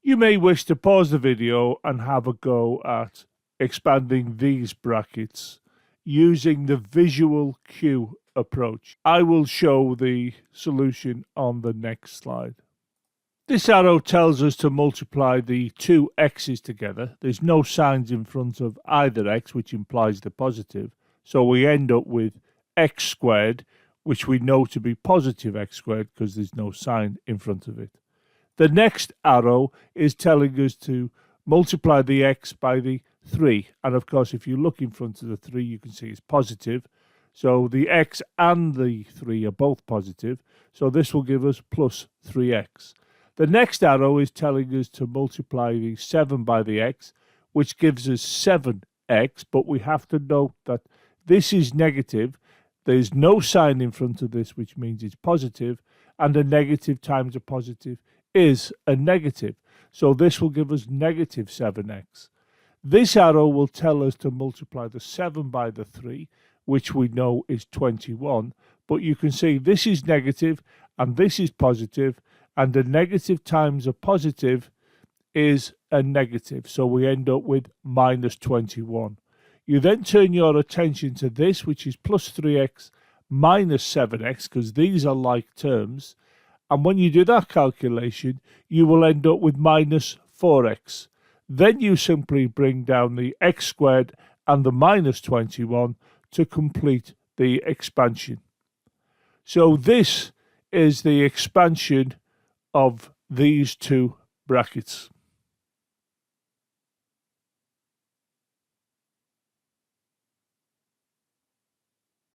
You may wish to pause the video and have a go at expanding these brackets using the visual cue approach. I will show the solution on the next slide. This arrow tells us to multiply the two x's together. There's no signs in front of either x, which implies the positive. So we end up with x squared, which we know to be positive x squared because there's no sign in front of it. The next arrow is telling us to multiply the x by the 3. And of course, if you look in front of the 3, you can see it's positive. So the x and the 3 are both positive. So this will give us plus 3x. The next arrow is telling us to multiply the 7 by the x, which gives us 7x. But we have to note that this is negative. There's no sign in front of this, which means it's positive. And a negative times a positive is a negative. So this will give us negative 7x. This arrow will tell us to multiply the 7 by the 3, which we know is 21. But you can see this is negative and this is positive, and a negative times a positive is a negative. So we end up with minus 21. You then turn your attention to this, which is plus 3x minus 7x, because these are like terms. And when you do that calculation, you will end up with minus 4x. Then you simply bring down the x squared and the minus 21 to complete the expansion. So this is the expansion of these two brackets.